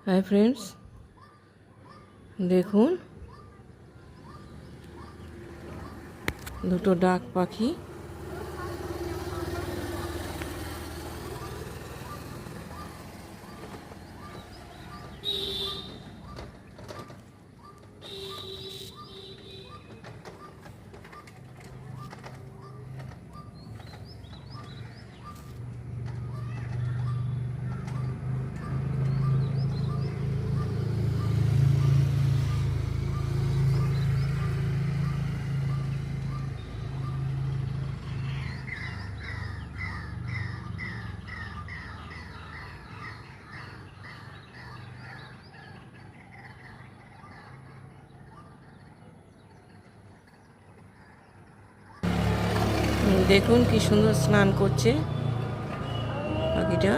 Hi friends, দেখুন দুটো ডাক পাখি। দেখুন কি সুন্দর স্নান করছে পাখিটা।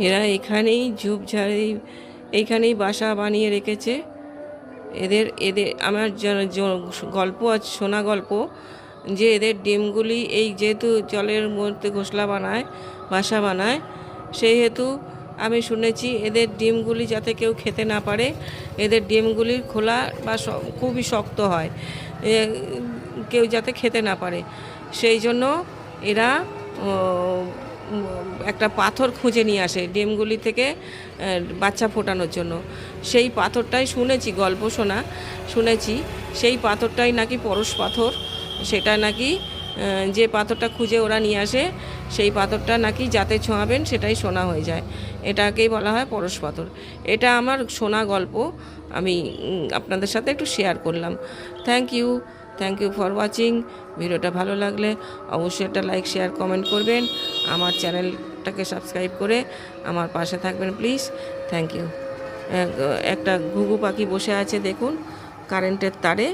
এরা এখানেই ঝোপঝাড়ি এইখানেই বাসা বানিয়ে রেখেছে। এদের এদের আমার গল্প আছে, শোনা গল্প, যে এদের ডিমগুলি এই যেহেতু জলের মধ্যে ঘোষলা বানায়, বাসা বানায়, সেই হেতু আমি শুনেছি এদের ডিমগুলি যাতে কেউ খেতে না পারে, এদের ডিমগুলির খোলা বা খুবই শক্ত হয়, কেউ যাতে খেতে না পারে, সেই জন্য এরা একটা পাথর খুঁজে নিয়ে আসে ডিমগুলি থেকে বাচ্চা ফোটানোর জন্য। সেই পাথরটাই শুনেছি, গল্প শুনেছি, সেই পাথরটাই নাকি পরশ পাথর। সেটা নাকি যে পাথরটা খুঁজে ওরা নিয়ে আসে, সেই পাথরটা নাকি যাতে ছোঁয়াবেন সেটাই সোনা হয়ে যায়। এটাকেই বলা হয় পরশ পাথর। এটা আমার শোনা গল্প, আমি আপনাদের সাথে একটু শেয়ার করলাম। Thank you for watching. ভিডিওটা ভালো লাগলে অবশ্যই একটা লাইক, শেয়ার, কমেন্ট করবেন। আমার চ্যানেলটাকে সাবস্ক্রাইব করে আমার পাশে থাকবেন প্লিজ। Thank you. একটা ঘুঘু পাখি বসে আছে দেখুন কারেন্টের তারে।